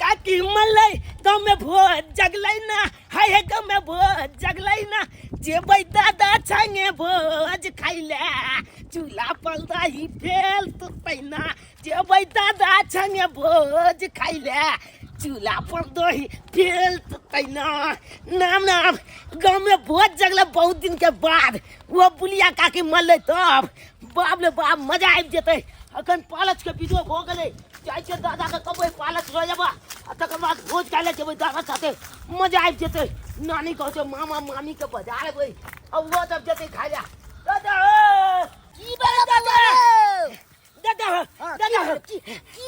काकी मल्लै गाँव में भोज जगलै ना हाय हे गाँव में भोज जगलै ना जेबै दादा संगे भोज खाइले चूल्हा पर दही फेल तो तैना जेबै दादा संगे भोज खाइले चूल्हा पर दही फेल तो तैना नाम नाम गाँव में भोज जगलै बहुत दिन के बाद वो बुलिया काकी मल्लै तब बाप रे बाप मजा आबि जेतै अखन पालच के विधो भऽ गेलै जाइ छै दादा के कहबै पालच लऽ जेबा आ तकर बाद भोज खाइ ले जेबै दादा साथे मजा आबि जेतै नानी कहै छै मामा मामी के बजा लेबै अब वो तब जेतै खाइ ले दादा की बड़ा दादा दादा दादा की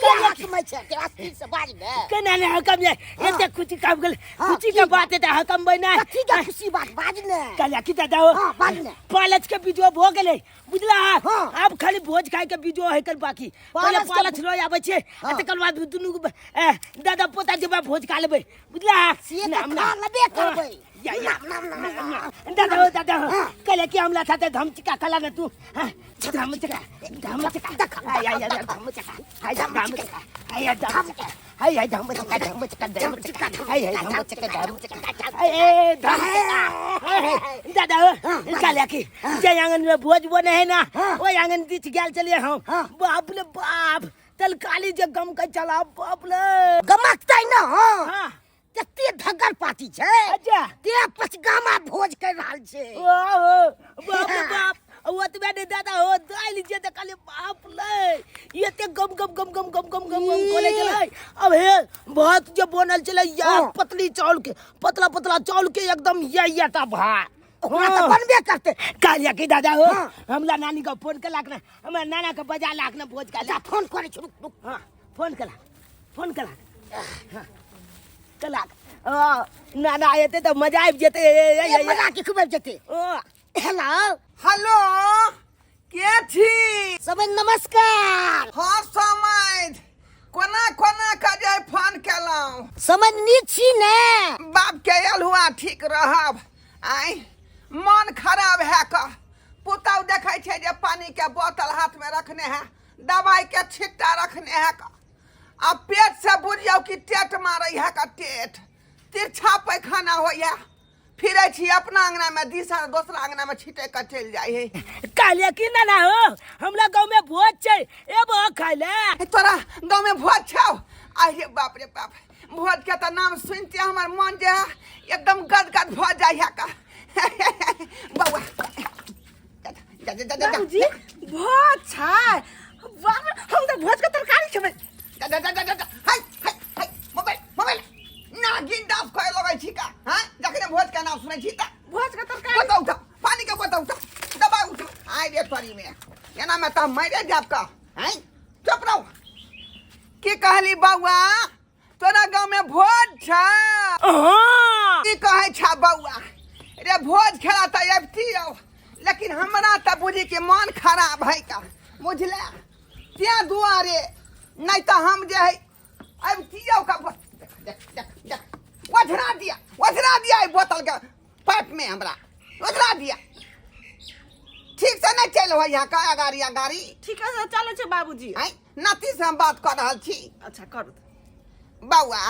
बात में छै के अस्थिर से बाज ने केना ने हकम ये एते खुशी काम गेल खुशी के बात है हकम बना ठीक है खुशी बात बाज ने कहला की दादा हां बाज ने पालच के विधो भऽ गेलै बुझला अब खाली भोज खाइ के विधो है कर बाकी पहले पालच लऽ आबै छै आ तकर बाद दुनू दादा पोता जेबा भोज खा लेबै बुझला नाम नाम लेबे करबै दादा दादा कहले कि हमला साथे धमचिका खला न तू धमचिका धमचिका हाय हाय धमचिका हाय धमचिका हाय धमचिका हाय हाय धमचिका धमचिका धमचिका हाय हाय धमचिका धमचिका हाय धमचिका दादा कहले कि जे आंगन में भोज बने है ना ओ आंगन दिख गेल चलिए हम बाप रे बाप तलकाली जे गम के चला बाप रे गमकतै न हां कते धगर पाती छै अच्छा ते पचगामा भोज कर रहल छै ओ बाप रे बाप ओतबे ने दादा हो दाइल जे त कहले बाप रे एते गम गम गम गम गम गम गम गम कोले चलै अब हे भात जे बनल चलै यार पतली चावल के पतला पतला चावल के एकदम या भात हमरा त बनबे करते कहलिया कि दादा हो हमला नानी को फोन कलाक ना हमर नाना के बजा लाख ना भोज का फोन करे छु रुक हां फोन कला कलाक नाना आते तो मजा आबि जेते मजा के खूब आबि जेते हेलो हेलो के छी सब नमस्कार हाँ समय कोना कोना का जे फोन केलौं समझ नी छी ने बाप के आयल हुआ ठीक रहब आई मन खराब है का पुतौ देखै छै जे पानी के बोतल हाथ में रखने है दवाई के छिट्टा रखने है का अब पेट से बुझियो कि टेट मारै है का टेट तिरछा पैखाना होइया फिरै छी अपना अंगना में दोसरा अंगना में छिटे के चल जाय है कहलिया कि नाना हो हमरा गांव में भोज छै एबो खाइले तोरा गांव में भोज छौ अरे बाप रे बाप भोज के तो नाम सुनते हमर मन जे एकदम गदगद भ जाय है का बौआ बाबूजी भोज छै हम त भोज के तरकारी खेबै हाय मोबाइल नागिन डाफ कहे लगै छी का हां जखने भोज के नाम सुनै छी त भोज के तरकारी बताउ त पानी के बताउ त दबा उठ आइ रे तोरी में एना में त मरे जाब का हैं चुप रहो की कहली बौआ तोरा गांव में भोज छ की कहै छ बौआ रे भोज खेला त अबती हो लेकिन हमरा त बुझी के मन खराब है का बुझले त्या दुआरे नहीं तो हम जे है अबती हो का देख वजरा दिया बोतल के पाइप में हमरा वजरा दिया ठीक से नहीं चल हो यहाँ का गाड़ी ठीक है चले छै बाबूजी हैं नाती से हम बात कर रहल छी अच्छा करू बौआ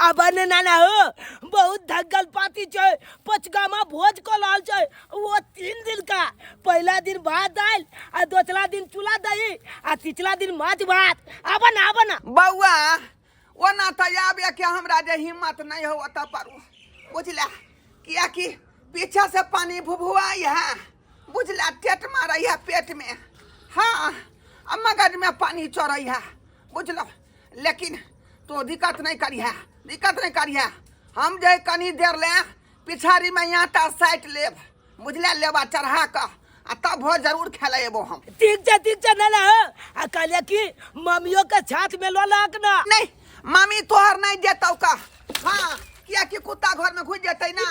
अब नाना हो बहुत धगल पाती छै पचगामा भोज को लाल छै वो 3 दिन का पहला दिन भात दाल आ दूसरा दिन चूल्हा दही आ तीसरा दिन माछ भात आबन बौआ ओना तो आबे के हमरा जे हिम्मत नहीं हो त पर बुझला किया कि पीछे से पानी भुभुआई है बुझला टेट मारै है पेट में हाँ मगज में पानी चढ़ै है बुझलो लेकिन तो दिक्कत नहीं करिए हम जे कनी देर ले पिछाड़ी में यहाँ ता साइट लेब बुझला लेबा चढ़ा का आ तब भोज जरूर खेले एबो हम ठीक छै नाना हो आ कहले कि मम्मियों के साथ में लो लाक ना नहीं मामी तोहर नहीं देतौ का हाँ किया कि कुत्ता घर में घुस जेतै ना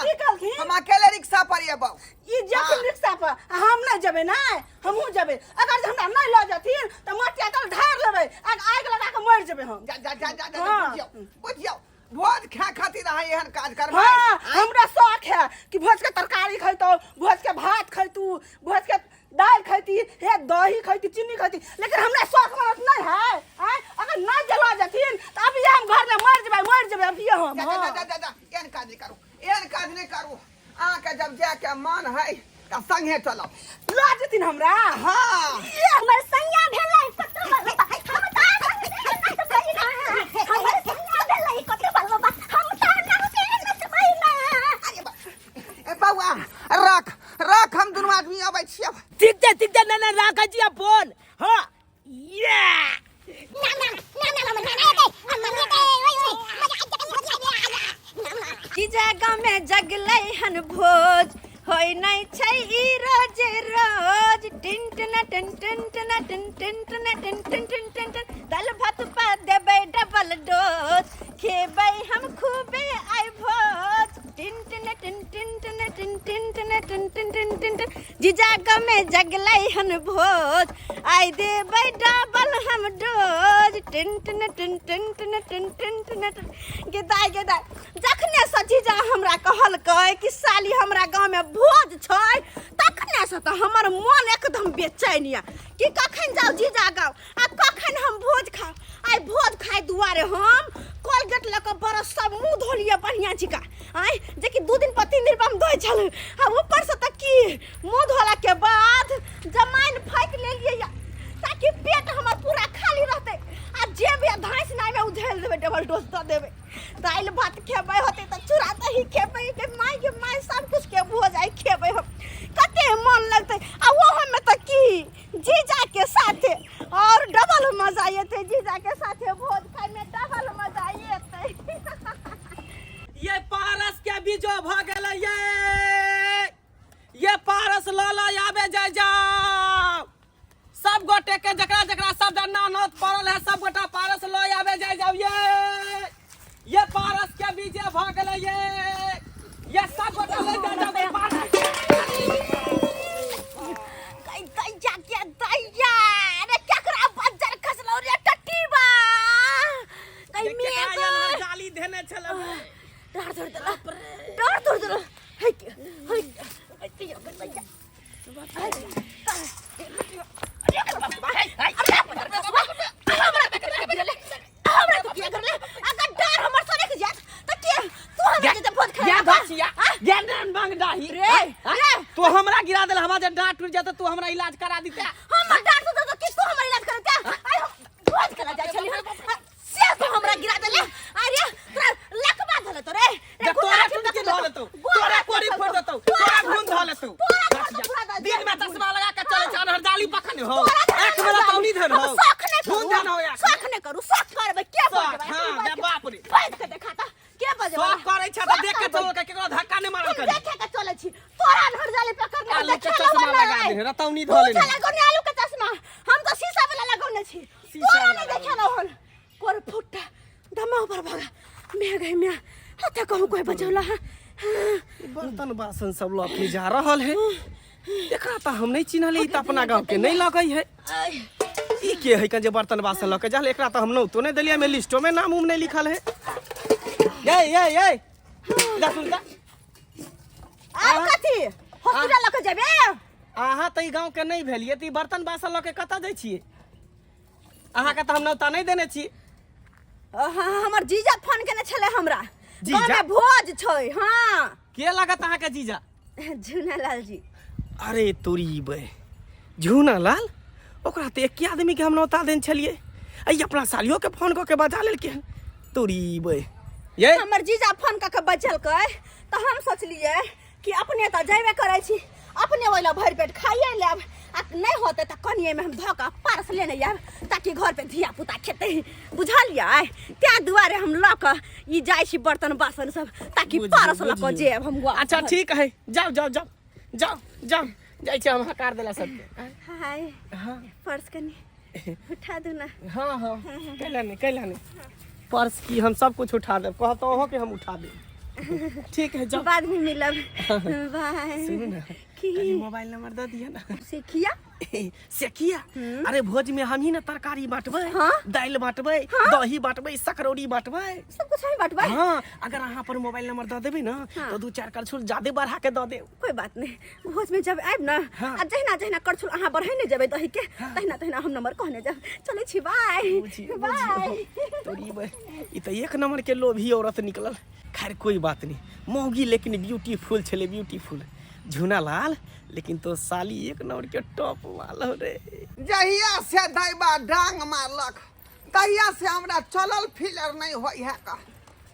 हम अकेले रिक्शा पर एबो ई जेथिन रिक्शा पर हम नहीं जेबै ना हमहू जेबै अगर हमरा नहीं ल जथिन त मटिया तल ढार लेबै आग लगा के मर जेबै हम जा बुझियो भोज खा खातिर रहा एहन काज करबै हां हमरा शौक है कि भोज के तरकारी खैतो भोज के भात खैतू भोज के दाल खैती हे दही खैती चीनी खैती लेकिन हमरा शौक नहीं है अगर ना जला जथिन त अभी हम घर में मर अबिए हम जा जा जा जा जा एहन काज नहीं करू एहन काज नहीं करू आके जब जाके मन है त संगे चलब ला जतिन हमरा हां ये हमर संज्ञा भेलै कते बाबा हम त हमर संज्ञा भेलै कते बाबा हम त नहते महिना अरे ए बौआ रख हम दुनू आदमी आबै छियै ठीक है ना राखा जी फोन हाँ ये जीजा गाँव में जगलै हन भोज होय नहीं छै ई रोज रोज टिन टिन टिन टिन टिन टिन टिन टिन टिन टिन टिन टिन टिन दाल भात पा देबै डबल डोज खेबै हम खूबे आइ भोज टिन टिन टिन टिन टिन टिन टिन टिन टिन टिन टिन टिन टिन जीजा गाँव में जगलै हन भोज आइ देबै डबल हम डोज टिन टिन टिन टिन टिन टिन टिन टिन टिन गेदाय जखने से जीजा हमरा कहलकै कि साली हमरा गाँव में भोज छै तखने से तो हमर मन एकदम बेचैन या कि कखन जाऊ जीजा गाँव आ कखन हम भोज खाऊ आइ भोज खाए दुआरे हम कोलगेट लऽ कऽ बरस सब मुँह धोलिए बढ़िया जिका आइ जे कि 2 दिन पर 3 दिन पर हम धोइ छल आ ऊपर से तक की मुँह धोला के बाद जमाइन फाइक लेलिए या ताकि पेट हमर पूरा खाली रहते आ जे भी धाइस नाइ में उझैल देबै डबल डोज दऽ देबै दाल भात खेबै होते त चूड़ा दही खेबै के माय सब कुछ के भोज आई खेबै हम कते मन लगतै आ ओहो में त की जीजा के साथे और डबल मजा एते जीजा के साथे भोज खाइ में डबल मजा एते ये पारस के बीजो भ गेलै ये पारस लला आबे जाय जाओ सब गोटे के जकरा जकरा सब नानत पड़ल है सब गोटा पारस ल आबे जाय जाओ ये पारस के बीजे भ गेलै ये सब गोटा ले जाओ पारस कै दैया रे केकरा बज्जर खसलौ रे टट्टीबा कै मेगा जाली देने छल डर हे तू हमरा गिरा देल हमरा जे डांट टूट जात तू हमरा इलाज करा दीते हमर डांट तो कि तू हमर इलाज करते आइ भोज करा जाय छली से तू हमरा गिरा देले अरे तोरा लकबा धले तो रे तोरा टूट के धले तो तोरा कोरी फोड़ देतौ तोरा खून धले तू दिन में चश्मा लगा के चले छ अनहर जाली पखन हो एक बेला तौनी धन हो खून धन हो यार शौक ने करू शौक करबे के बजबे हां बे बाप रे बैठ के देखाता के बजबे शौक करे छ त देख के चल के केकरो धक्का नहीं मारल कर देखे के चले छी तोरा अनहर जाली पकड़ ले आलू के चश्मा लगा दे रतौनी धले चला लगौने आलू के चश्मा हम तो शीशा वाला लगौने छी तोरा नहीं देखे न होल कोर फुट्टा दमा ऊपर भागा मैं गई मैं हते कहूं कोई बचौला है बर्तन बासन सब लखनी जा रहल है एकरा त हम नहीं चिन्हले ई त अपना गांव के नहीं लगई है ई के है जे बर्तन बासन लके जाले एकरा त हम न तो नहीं देलिया में लिस्टो में नाम उम नहीं लिखल है ये जा सुन जा अब कथी हॉस्पिटल लके जेबे आहा त ई गांव के नहीं भेलिए त ई बर्तन बासन लके कता दै छिए आहा के त हम नौता नहीं देने छी हमर जीजा फोन केने छले हमरा जीजा? गाँव में भोज छै हां के लागत आहा के जीजा झुनालाल जी अरे तोरी बे झूना लाल ओकरा त एक आदमी के हम नौता देन छलिए आई अपना सालियो के फोन क के बजा लेल के तोरी बे ये हमर जीजा फोन क के बजलकै त हम सोचलिए कि अपने त जेबे करै छी अपने वाला भर पेट खाइए लेब आ नहीं होते त कनिए में हम धोका पारस लेने आब ताकि घर पे धिया पुता खेते बुझलिए त्या दुआरे हम ल क ई जाय छी बर्तन बासन सब ताकि पारस ल क जेब हम अच्छा ठीक है जाओ जाय छी हम हकार देला सब हाय हां पर्स कनी उठा दू ना हां कैला नहीं पर्स की हम सब कुछ उठा देब कहत ओहो के हम उठा देब ठीक है जाओ बाद में मिलब बाय सुनो ना की मोबाइल नंबर दे दिया ना सीखिया से किया अरे भोज में हम ही ना तरकारी बांटबे हाँ? दाल बांटबे दही बांटबे सकरौरी बांटबे सब कुछ हम बांटबे। हाँ अगर अहाँ पर मोबाइल नंबर दे देबे ना तो 2-4 करछुल ज्यादा बढ़ा के दे दे। कोई बात नहीं, भोज में जब आब ना हाँ। आ जहिना जहिना करछुल अहाँ बढ़ैने जेबै दही के तहिना तहिना हम नंबर कहने जाब। चलै छी बाय बाय। तोरी बे ई त एक नंबर के लोभी औरत निकलल। खैर कोई बात नहीं, मौगी लेकिन ब्यूटीफुल छले ब्यूटीफुल। झूना लाल लेकिन तो साली एक नंबर के टॉप वाला रे। जहिया से दैबा डांग मारलक तहिया से हमरा चलल फिलर नहीं होई है का।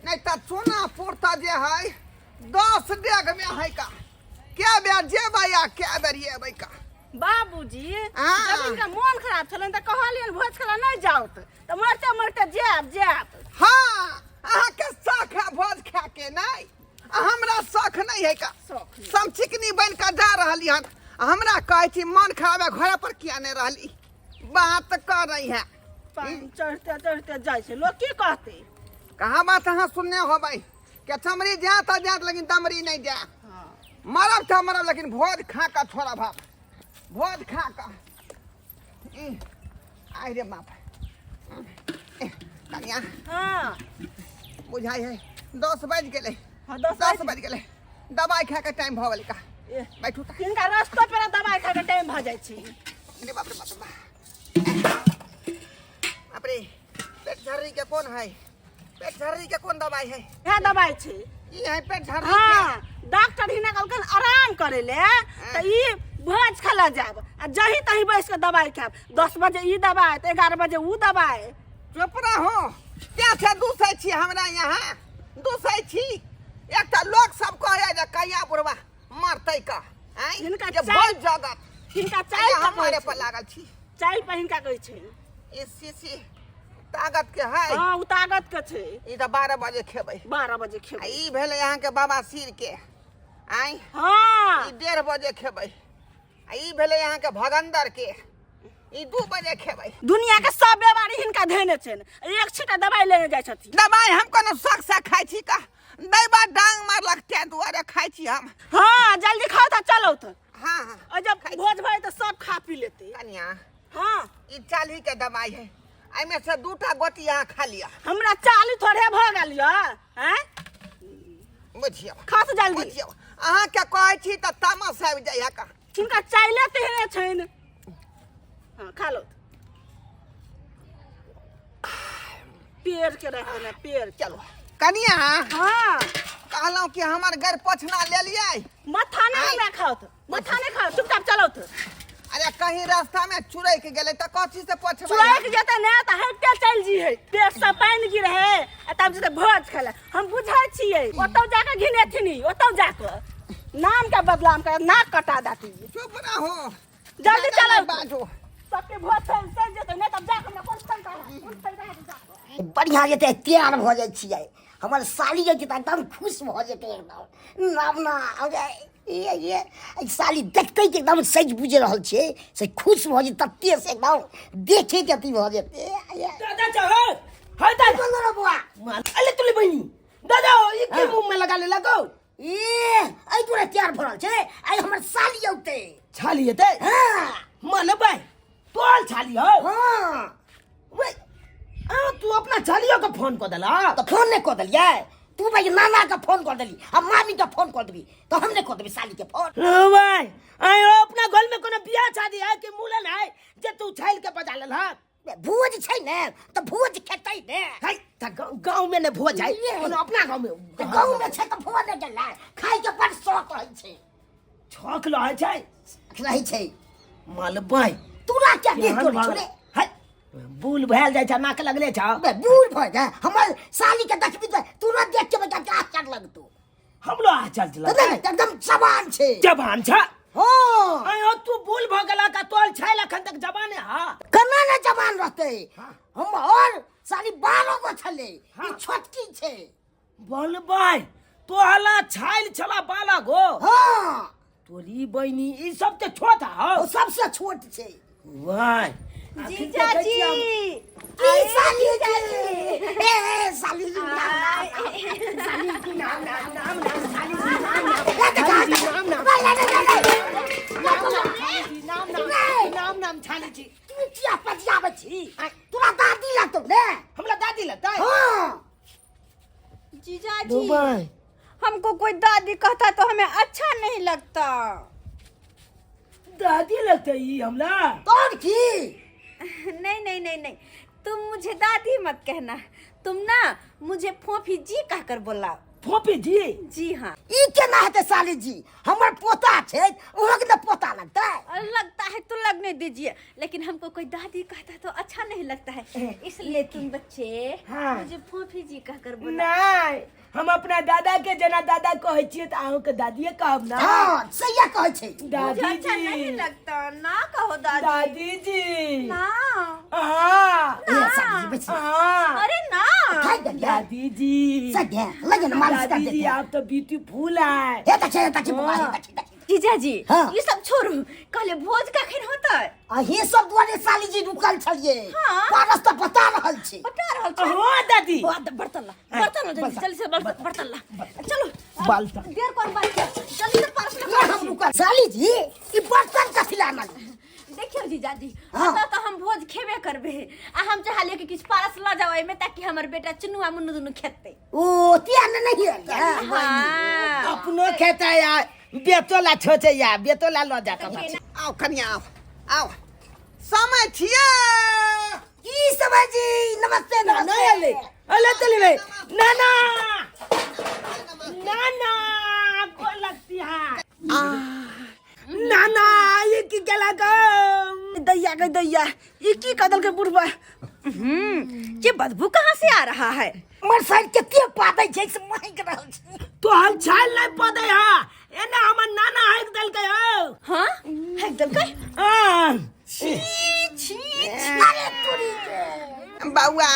नहीं त चूना पुरता जे है 10 डेग में है का। क्या बेर जेबै या क्या बेर येबै का। बाबूजी हाँ। जब इनका मन खराब छलन त कहलियन भोज खाला नहीं जाओ त मरते मरते जाब। हाँ अहाँ के शौक है भोज खा के नहीं, हमरा शौक नहीं है का। शौक नहीं। सब चिकनी बन के जा रहली हन, हमरा कहै छी मन खराब है घर पर किया नहीं रहली। बात कर रही है पानी चढ़ते चढ़ते जाय छै लोग की कहते। कहाँ बात अहाँ सुनने हो भाई के चमड़ी जात लेकिन दमड़ी नहीं जा। मरब तो मरब लेकिन भोज खा का छोड़ा भाप भोज खा का। आई रे बाप कन्या हाँ बुझाई है 10 बज गेले। हाँ 10 बज गेले दवाई खा के टाइम भऽ गेल का। बैठू त इनका रास्ता पे दवाई खा के टाइम भ जाय छै। रे बाप रे बाप रे बाप। बाप रे पेट झर्री के कौन है, पेट झर्री के कौन दवाई है। यह दवाई छै। ये है पेट झर्री हाँ के। डॉक्टर हिना कहलकन आराम करे ले त ई भोज खाला जाब आ जही तही बैस के दवाई खाब। 10 बजे ई दवाई त 11 बजे ऊ दवाई। चुप रहो क्या से दूसै छी हमरा यहाँ दूसै छी। एक त लोग सब कहे जे कहिया बुढ़वा मरतै का। हिनका के चाय- बहुत जगत हिनका चाय हमारे पर लागल छी। चाय पे हिनका कहै छै। इसी ताकत के है। हाँ उ ताकत के छै। ई त 12 बजे खेबै। 12 बजे आ खेबै। ई भेले यहाँ के बाबा सिर के आई हाँ ई 1:30 बजे खेबै। आ ई भेले यहाँ के भगंदर के ई 2 बजे खेबै। दुनिया के सब बीमारी हिनका धेने छै। एक छीटा दवाई लेने जाय छथिन। दवाई हम कोनो शौक से खाइ छी का। दैबा डांग मारलक ते दुआरे खाइ छी हम। हाँ जल्दी खाओ त चलो त। हाँ हाँ और जब भोज भरे त सब खा पी लेते। कन्या हाँ ई 40 के दवाई है, एमे से 2टा गोटी यहाँ खा लिया। हमरा 40 थोड़े भ गेल य हैं। बुझियो खा त जल्दी। बुझियो अहाँ के कहै छी त तामस आबि जाइ है का। हिनका चाइले तेहने छैन। हाँ खा लो। पेड़ के रहे ना पेड़ के। चलो कन्या हाँ कहलौं कि हमर घर पोछना ले लियै। मथा नहीं हमरा खाओ त। मथा नहीं खाओ चुपचाप चलो त। अरे कहीं रास्ता में चुरै के गेले त कथी से पोछबै। चुराक जेते ने त हटे चल जी है। पेट से पानी गिर है आ तब जेते भोज खेला। हम बुझाय छियै ओतौ जाके घिनेथिनी ओतौ जाके नाम के बदलाम के नाक कटा दाती। चुप रहो जल्दी चलो। बाजो सबके भोज चल जेते ने तब जाके हमरा कोन संग बढ़िया जेते तैयार भ जाय छियै। हमर साली जे जेते एकदम खुश भ जेते एकदम नाम ना ये साली देखते के एकदम सज बुझ रहल छै से खुश भ जे तत्ते से एकदम देखे के अथी भ जेते। दादा चाहे हाय दादा बोल रे बुआ माल अले तुले बहिनी दादा ये के मुंह में लगा ले लगो। आई तोरा तैयार भरल छै आई हमर साली औते छाली हेते। हां मन भाई तोल छाली हो। हां वे तू अपना छालियो को फोन कर देला तो फोन नहीं कर दलिए तू भाई नाना का फोन कर देली अब मामी का फोन कर देबी तो हम नहीं कर देबी साली के फोन। भाई आयो अपना घर में कोनो बियाह शादी है कि मूलन है जे तू छाल के बजा लेल हा। भोज छै ने तो भोज खेतै ने है त गांव में ने भोज है कोनो अपना गांव में गाँव में छै तो भोज नहीं गेला खाई के बड़ शौक रहै छै छक लहै छै रहै छै। माल भाई तोरा क्या देख कर छोड़े है बूल भैल जाय छ नाक लगले छ। बे बूढ़ भ जा हमर साली के देखबी तो तोरा देख के बेटा क्या आश्चर्य लगतो। हमलो आ चल चल एकदम जवान छै जवान छ। हां आयो तू बूल भ गेला का तोल छाल अखन तक जवान है। हां कना ने जवान रहते हम और साली 12 गो छले ई छोटकी छै। बोल भाई तोहला छाल छला बाला गो। हां तोरी बहिनी ई सब ते छोट है वो सबसे छोट छै। वाह जीजाजी ई साली ए साली जी तोरा दादी लगतो ने हमरा दादी लगता है हाँ जीजाजी हमको कोई दादी कहता तो हमें अच्छा नहीं लगता। दादी लगता है ये हमरा। कौन की नहीं नहीं नहीं नहीं, तुम मुझे दादी मत कहना, तुम ना मुझे फोफी जी कहकर बोला। फोफी जी जी हाँ। ई केना हेते साली जी, हमर पोता छे ओहो के पोता लगता है। लगता है तो लगने दीजिए, लेकिन हमको कोई दादी कहता तो अच्छा नहीं लगता है, इसलिए तुम बच्चे हाँ। मुझे फोफी जी कहकर बोला। नहीं, हम अपना दादा के जना दादा कहै छियै त अहूँ के दादिये कहब ना। हाँ सही कहै छे। मुझे दादी अच्छा नहीं जी लगता, ना कहो दादी। दादी जी ना हाँ ए साली जी बच्ची हाँ अरे ना। खाई दे दादी जी सगे लगे ना मालिश कर दादी देते जी हैं। आप तो ब्यूटीफुल है। ये तक बुआ हाँ। तक जीजाजी हाँ। ये सब छोड़ो, कहले भोज कखन होता है? अही सब दुआरे साली जी रुकल छलिए। हाँ। पारस तो पता रहल छे। बता रहल छ। हाँ दादी बर्तन ला जल्दी से बर्तन ला। चलो बाल्टा। देर कौन बात है, जल्दी से पारस ना हम ला। रुकल साली जी ई बर्तन कथि लानल। देखियो जीजाजी हाँ। हाँ। तो हम भोज खेबे करबे आ हम चाहलिए कि किछ पारस ला जाओ एमे, ताकि हमर बेटा चुनुआ मुन्नू दुनू खेते। ओ तियान नहीं है। हाँ। अपनो खेता यार, बेतोला छोचे यार, बेतोला लो जा कब। आओ कन्या आओ आओ समय छिया की समय जी नमस्ते ना नमस्ते। अले अले तली भाई नाना नाना को लगती है नाना ये की गला का दैया के दैया, ये की कदल के बुढ़वा। ये बदबू कहाँ से आ रहा है? हमर साइड केते पादै छै से महक रहल छै। तो हम छाल नहीं पदे हां एना हमर नाना हाइक दल के हो। हाँ एकदम का। हां अरे तोरी के बउआ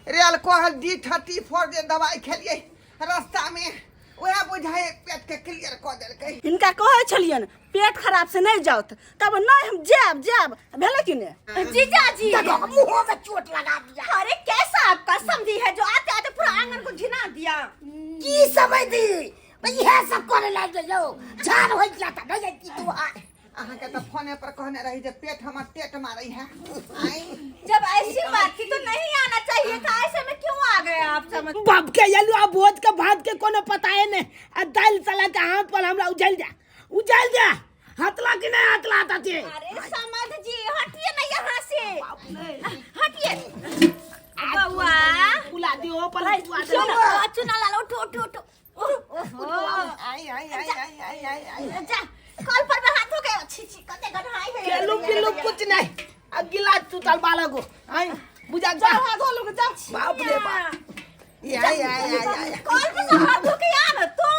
रेल कहल D34 जे दवाई खेलिए रास्ता में वह बुझाए पेट के क्लियर कर देलकै। इनका कहे छलियन पेट खराब से नहीं जाओ, तब नहीं हम जाब भेले कि ने। जीजाजी देखो मुंह में चोट लगा दिया। अरे कैसा आपका समझी है जो आते आते पूरा आंगन को झिना दिया। की समझ दी यह सब करे लाग जाओ झाड़ हो जाता नहीं जाती तू आ। अहाँ के तो फोने पर कहने रही जे पेट हमर टेट मारई है। आई जब ऐसी बात थी तो नहीं आना चाहिए था, ऐसे में क्यों आ गए आप? समझ बाप के यलु आ भोज के भात के कोनो पता है ने आ दाल साला के हाथ पर हमरा उजल जा हतला कि नहीं हतला आता थे। अरे समझ जी हटिए ना यहाँ से, हटिए। बउआ बुला दियो पर चुना चुना ला लो, उठो उठो उठो। आई आई आई आई आई आई आई जा कॉल पर में हाथ हो गए। छी छी कते गढ़ाई है। केलु पिलु कुछ नहीं आ गिलास टूटल बाला को आई बुझा जा हाथ धो लो जा। बाप रे बाप आई आई आई कॉल पर से हाथ हो के आ ना तू।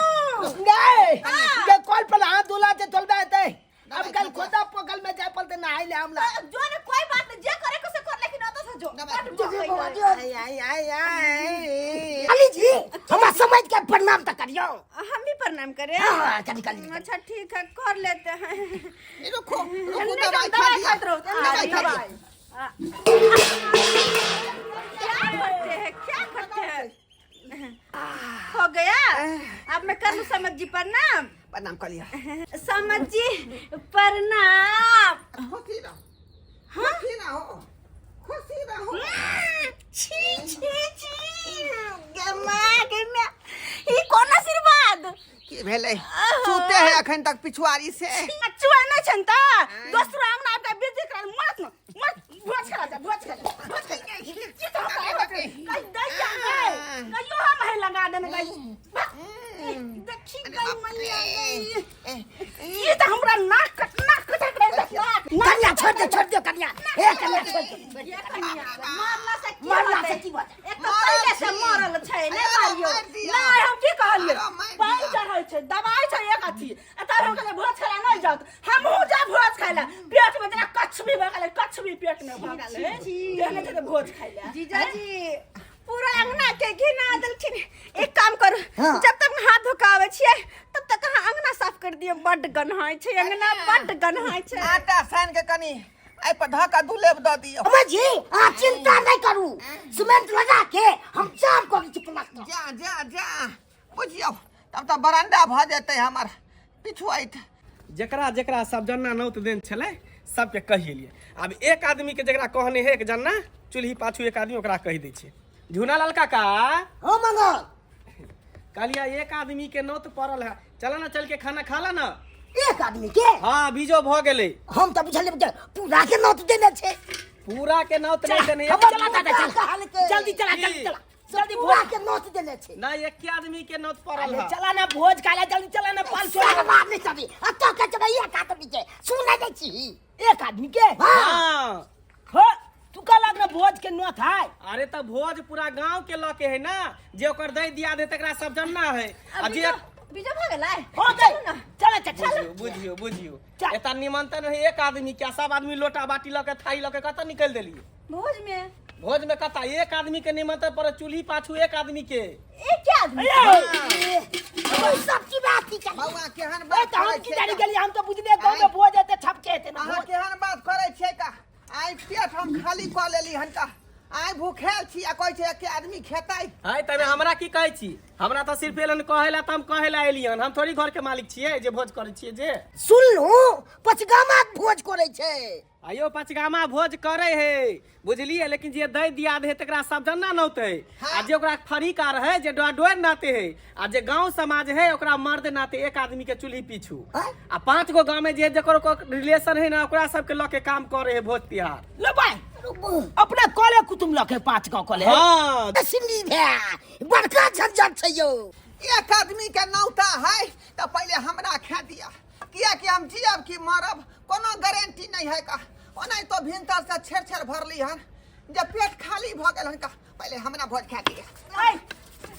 नहीं ये कॉल पर हाथ धुला के चलबे हेतै। अब कल खोदा पकल में जाय पड़ते ना आइले हमला। जो ने कोई बात नहीं, जे करे को से कर, लेकिन आता से जो आई आई आई आई अली जी हमरा समझ के प्रणाम त करियो। हम भी प्रणाम करें। हां करी अच्छा ठीक है कर लेते हैं। रुको रुको नहीं, दवाई दवाई खा खाते रहो। दवाई खा दवाई। क्या करते हैं? हो गया। अब मैं कर लूं समझ जी प्रणाम। प्रणाम कर लिया। समझ जी प्रणाम। खुशी रहो खुशी रहो। छी छी छी दिमाग में ई कोन आशीर्वाद की भेलै सुते है अखन तक पिछुआरी से। चुआ नहीं छनता दोसरा हमरा आपका बेइज्जती कर मत न मत भोज खा जा भोज खा की तो कई दैया है कहियो हम है लगा देने गई देखी गई मैया गई। ये तो हमरा नाक कट कन्या छोड़ दे कन्या ए कन्या छोड़ दे। ये कन्या मारला से की मरला होतै? से की बात एक तो पहले से मरल छै ने मारियो। नहीं हम की कहलिए अरे माय पाई दिया। चढ़ै छै दवाई छै एक अथी तब हम कहले भोज खाला नहीं जात हमहू जा भोज खाला पेट में जना कछ भी भगले कछ भी पेट में भगले कहने छै भोज खाइला। जीजाजी पूरा अंगना के घिना देलखिन। एक काम करू हाँ। जब तक हाथ धोकावे छिए तब तक अहाँ अंगना साफ कर दियो। बड्ड गन्हाई छै अंगना, बड्ड गन्हाई छै। आटा सान के कनी आई पर धक्का दुलेब द दियो। अम्मा जी आप चिंता नहीं करू सीमेंट लगा के हम चाप को चिपका। जा जा जा बुझियो तब तो बरांडा भ जेतै हमर पिछुआइत। जकरा जकरा सब जना नौत देन छलै सबके कहिए लिए। अब एक आदमी के जरा कहने है कि जानना चूल्ही पाछू एक आदमी ओकरा कह दै छै। झूना लाल काका हाँ मंगल कहलिया एक आदमी के नौत पड़ल है, चला ना चल के खाना खा ला ना। एक आदमी के हाँ बीजो भ गेले। हम तो बुझल पूरा के नौत देने छे। पूरा के नौत नहीं देने चला दादा चल जल्दी चला जल्दी पूरा के नौत देने छे ना, एक के आदमी के नौत पड़ल है। चला ना भोज खाला जल्दी चला ना 500 बात नहीं सभी तो के चला एक आदमी के सुना दे छी। एक आदमी के हाँ हो तू का लागना भोज के नौत है। अरे तो भोज पूरा गांव के ल के है ना, जे ओकर दई दिया दे तकरा सब जानना है। आ जे बीजो भ गेलै हो गई चला चल बुझियो बुझियो चल। एता निमंत्रण है एक आदमी क्या, सब आदमी लोटा बाटी ल के थाई ल के कत निकल देलिए भोज में भोज में कता एक आदमी के निमंत्रण पर चूल्ही पाछू एक आदमी के। एक आदमी सब की बात की कर बउआ केहन ए बात तो हम करे की छे जानी का? गेली हम तो बुझले गांव में भोज है छपके है ना अहाँ केहन बात करे छे का? आइ पेट हम खाली क लेली हन का। आइ भूखेल छी आ कहै छे के आदमी खेतै। है तबे हमरा की कहै छी, हमरा तो सिर्फ एलन कहेला त हम कहेला एलियन, हम थोड़ी घर के मालिक छियै जे भोज करे छियै जे। सुन लो पचगामा भोज करे छे। आयो पचगामा भोज करे है बुझलिए, लेकिन जे दई दिया दे तकरा सब जानना नौते। आ जे ओकरा फरीकार है जे डोर नाते है, आ जे गांव समाज है ओकरा मर्द नाते एक आदमी के चूल्ही पीछू। आ 5 गो गांव में जे जकर रिलेशन है ना ओकरा सब के ल के काम करे है भोज तिहार। ले भाई अपना कॉले कुतुम लके 5 गांव कॉले हाँ सिंधी भे बड़का झंझट छै यो। एक आदमी के नौता है तो पहले हमरा खा दिया, किया कि हम जियब कि मरब कोनो गारंटी नहीं है का। ओना तो भीतर से छेड़ भरली हन, जब पेट खाली भ गेल हन का पहले हमरा भोज खा दिया। ए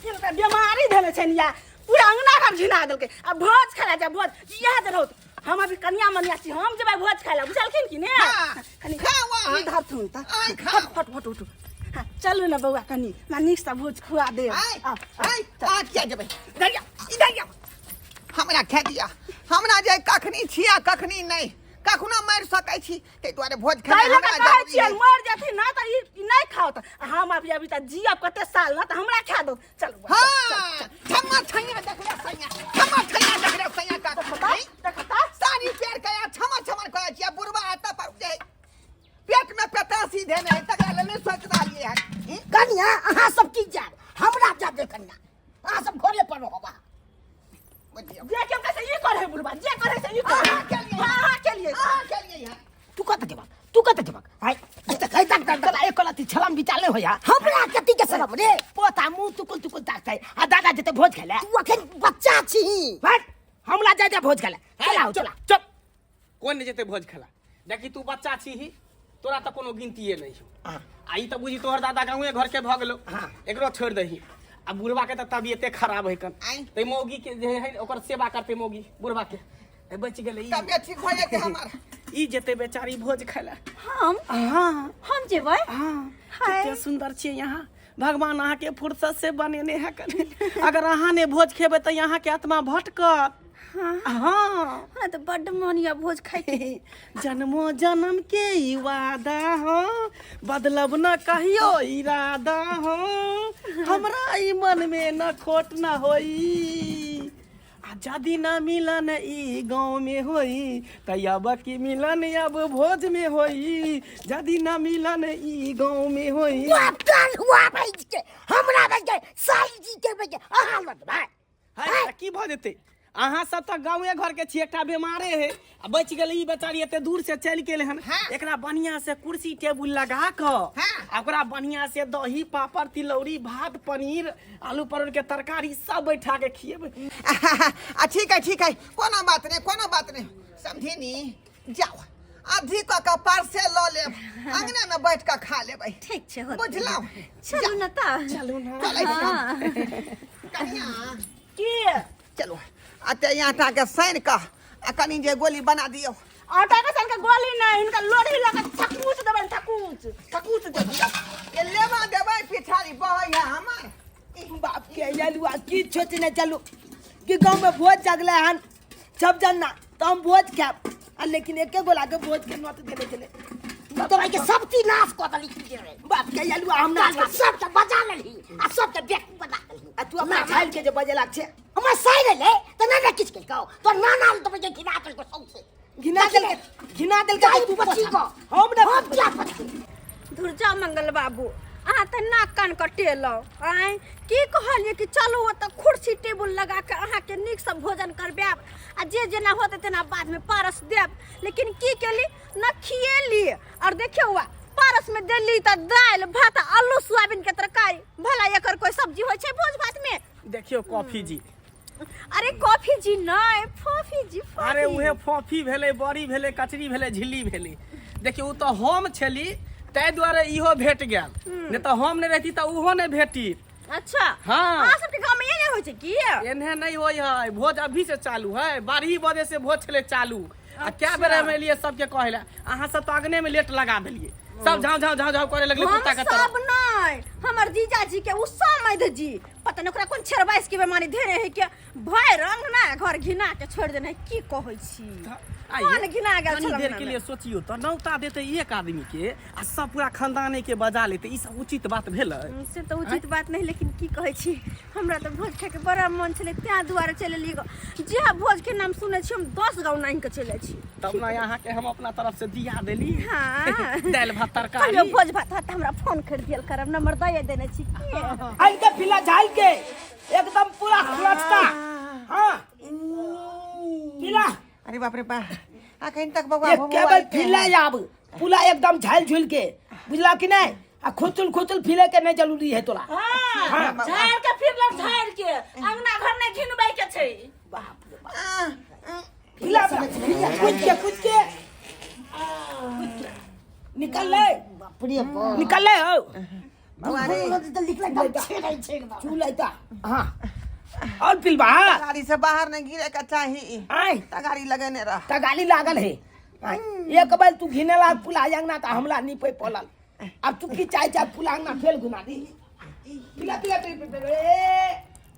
इनका बीमारी धले छै निया, पूरा अंगना घर झिना देलकै। अब भोज खाला जा भोज याद रहत। हम अभी कन्या मनिया छी, हम जेबै भोज खाला बुझलखिन कि ने। हाँ, कनी खावा ई धरथुन त आइ खा। फट फट उठ। हाँ, चलू ना बउआ कनी ना नीक सा भोज खुआ दे। आइ आ क्या जबै दरिया इधर या हमरा खा दिया। हमरा जे कखनी छिया कखनी नहीं कखनो मार सकै छी, ते दुआरे भोज खा काहे लगा हमरा कहै जरूरी छियै है। मर जाथिन ना त ई नहीं खाओ त हम अभी त जियब कते साल ना त हमरा खा दो। चल हाँ छम्मा छैया देखले सैया छम्मा छैया देखले सैया का देखता सारी पेड़ का छम्मा छम्मा कहै छियै बुढ़वा आता पर जे पेट में पेटासी देने है तकरा लेने सोच रहलिए है। कन्या अहाँ सब की जान हमरा जा दे कन्या अहाँ सब घरे पर होबा। बुझियो जे के कैसे ई करे बुढ़वा जे करे से ई करे। हाँ, के लिए। हां के लिए आ के लिए है तू कत जबक हाय खै तक चला एक कलती छलम बिचाले हो या हमरा कति के शरम रे। पोता मुंह तुकुल ताकतै आ दादा जते भोज खेले तू अखन बच्चा छी। हट हमला जाय भोज खेले चला चुप कौन नहीं जेते भोज खेला। देखी तू बच्चा छी ही, तोरा तो कोनो गिनतीये नहीं हो। आई तो बुझी तोहर दादा गाँवे घर के भ गेलो, एकरो छोड़ दही। आ बुढ़वा के तो तबियते खराब है कन, ते मौगी के जे है ओकर सेवा करते मौगी बुढ़वा के ए बच गेले ई। तबियत ठीक हो जाते हमार ई जेते बेचारी भोज खाला। हम हाँ हम जेबै। हाँ कितने सुंदर छे यहाँ, भगवान अहाँ के फुर्सत से बनेने है कने। अगर अहाँ ने भोज खेबे तो यहाँ के आत्मा भटकत। हाँ हमरा त बड्ड मन या भोज खाइ के। जन्मो जन्म के ई वादा हो, बदलब न कहियो इरादा हो, हमरा ई मन में न खोट न होई। आ जदी न मिलन ई गाँव में होई त अब की मिलन अब भोज में होई। जदी न मिलन ई गाँव में होई। वापस हुआ भाई के हमरा बजे साली जी के बजे अहाँ लग भाई। है की भ जेते। अहाँ सब तो गाँवे घर के छी, एकटा बीमारे है आ बच गेल ई बेचारी एते दूर से चल गेल हन। एकरा बढ़िया से कुर्सी टेबुल लगा क ओकरा बढ़िया से दही पापड़ तिलौरी भात पनीर आलू परोर के तरकारी सब बैठा के खिएबै। ठीक है कोनो बात नहीं समझी नी। जाओ आधी का पार्से लो ले अंगने में बैठ के खा लेबै। ठीक छै होत। बुझलौ चलू ना त चलू ना कन्या की चलो अते आटा के साइन का आ कनी जे गोली बना दियो। आटा के सन के गोली नहीं, इनका लोढ़ी लगा ठकूच देबै ठकूच देबै। ये लेवा देबै पिछाड़ी बहै है हमार। बाप के यालुआ की सोचने चलू कि गांव में भोज जगले हन सब जानना तो हम भोज खाब आ लेकिन एके गोला के भोज के नौत देले चले तो भाई के सब ती नाश क दली की रे। बाप के यालुआ हम ना सब त बजा लेली आ सब त बेक बजा लेली। आ तू अपना छाल के जे बजे लाग छे हमरा सही ले त ना किछ के कहू तो ना ना तो बजे खिला कर को सौसे घिना दिल तू बच्ची को हम ने धुरजा मंगल बाबू अहाँ तऽ नाक कान कटेलौ आय की कहलिए कि चलू ओतऽ कुर्सी टेबुल लगा के अहाँ के नीक से भोजन करबैब आ जे जेना होते तेना बाद में पारस देब लेकिन की केली न खिएली और देखियो हुआ पारस में देली त दाल भात आलू सोयाबीन के तरकारी भला एकर कोई सब्जी होय छै भोज भात में देखियो कॉफी जी अरे कॉफी जी नहीं फोफी जी फोफी। अरे उहे फोफी भेले बड़ी भेले कचरी भेले झिल्ली भेले देखियो तो हम छली तै द्वारे इहो भेट गेल नहीं तो हम नहीं रहती तो उहो नहीं भेटी अच्छा हाँ। अहाँ सबके गांव में ये नहीं होय छै की एनहे नहीं होय है भोज अभी से चालू है 12 बजे से भोज छले चालू आ क्या बेरा में लिए सबके कहला अहाँ सब तो अगने में लेट लगा देलिए सब झाव झाव झाव झाव करे लगले कुत्ता के तरह सब नहीं हमर जीजाजी के उषा मैध जी पता नहीं ओकरा कोन 26 के बेमारी धेने है के भय रंग ना घर घिना के छोड़ देने की कहै छी कौन घिना गेल तनी छल देर के लिए सोचियो तो नौता देते एक आदमी के आ सब पूरा खानदाने के बजा लेते ई सब उचित बात भेलै से तो उचित बात नहीं लेकिन की कहै छी हमरा तो भोज खाए के बड़ा मन छले त्या दुआरे चले ली जे भोज के नाम सुने छी हम 10 गांव नाइन के चले छी तब ना यहाँ के हम अपना तरफ से दिया देली हां दाल भात तरकारी कहियो भोज भात त हमरा फोन कर दियल करब नंबर दए देने छी की आई के फिला झाल के एकदम पूरा खलचता हां फिला अरे बाप रे बा आ कहीं तक बगवा ये केवल फिला आब पूरा एकदम झाल झुल के बुझला कि नहीं आ खुचुल फिले के नहीं जरूरी है तोला हां झाड़ के फिर लग झाड़ के अंगना घर नहीं घिनबै के छै बाप रे बाप फिला कुछ के निकल ले बाप रे बाप निकल ले हो बउआ रे जल्दी एकदम चू लेता हां और पिलबा गाड़ी से बाहर नहीं गिरे का चाहिए आई गाड़ी लगेने रह त गाली लागल है एक बार तू घिनेला पुला अंगना त हमला नहीं पे पलल अब तू की चाय पुला अंगना फेल घुमा दी पिला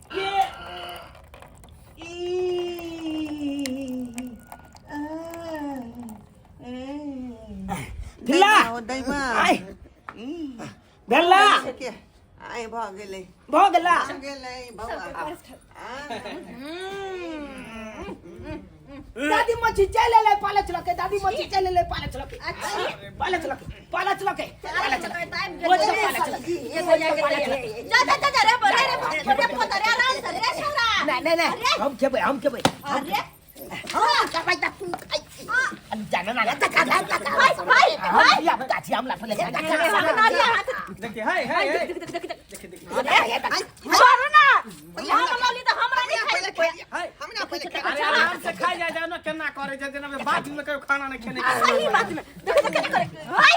ये पिला दैमा आई बेला के आए भ गेले भगला बउआ दादी मच्छी चले ले पाले चला के दादी मच्छी चले ले पाले चला के पाले चला के जा रे बड़े पोतरे आराम से रे छोरा नहीं हम खेबै अरे हां का तू जाना ना भाई या गाछी हमला फले देखिए है छोड़ ना हम लोली तो हमरा नहीं खाई हमने पहले अरे आराम से खाई जाए जानो केना करे जे जेना बाद में कोई खाना नहीं खेने के सही बात में देख करे हाय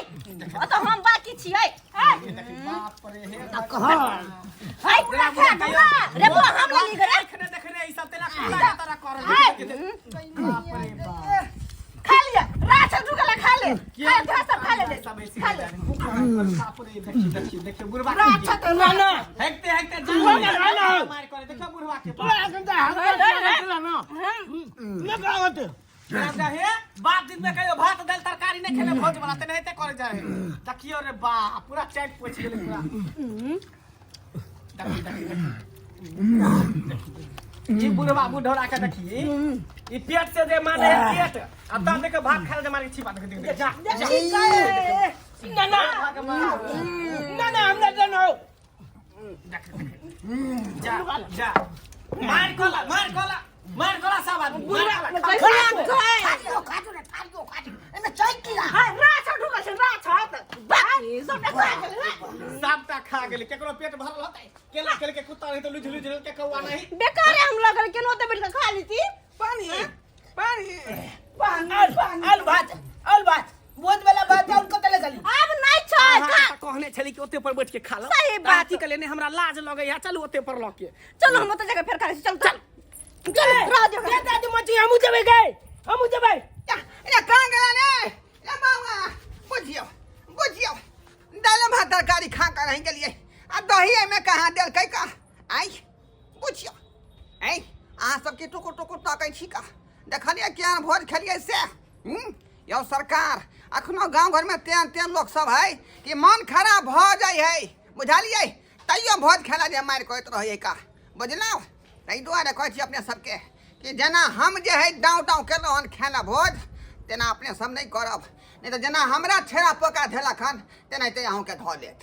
तो हम बाकी छियै बाप रे हे कहां हाय पूरा खा ना रे वो हम लोली करे देखने ई सब तेला पूरा तरह करे बाप रे बाप खा लिया राशन ढुकला खा ले खा धसा खा ले सब ऐसे बाप रे देखिए बुढ़वा ना हेकते ना मार करे देखो बुढ़वा के हे बाप दिन में कहियो भात दाल तरकारी नहीं खेले भोज बनाते नहीं ते करे जाए देखियो रे बा पूरा चैट पोछ गेले पूरा ये बुढ़वा बुढ़ौरा के देखिए ई पेट से जे माने पेट अब ता देख भात खाए जे मारे छिपा देख जा ना हमने जानो जा मार कोला सब आदमी सबटा खा गेले केकरो पेट भरल होतै केला खेल के कुत्ता नहीं तो लुझ के कौआ नहीं बेकार है हम लोग केनो ते बिल खा ली थी अल बात बहुत वाला बात है उनको तले चली अब नहीं छै कहने छली कि ओते पर बैठ के खा लो सही बात की कहले हमरा लाज लगे या चलू ओते पर ल के चलो हम तो जगह फेर खा चल रह जो ये दादी मच्छी हम जबे गए ये कहां गया ने ये बाबा बुझियो दाल भात तरकारी खा कर रही के लिए आ दही में कहां देल कई का आई बुझियो आई आ सबके टुकुर ताकै छी का देखलिए क्या भोज खेलिए से यो सरकार अखनो गांव घर में तेन लोग सब है कि मन खराब भ जाय है बुझलिए तैयो भोज खेला जे मार कहत रहे का बुझलौ तै दुआरे कहै छी अपने सबके कि जना हम जे है डाउ कर रहन खेला भोज तेना अपने सब नहीं करब, नहीं तो जना हमरा छेड़ा पका धेलक हन तेनाहिते अहूँके धऽ लेत।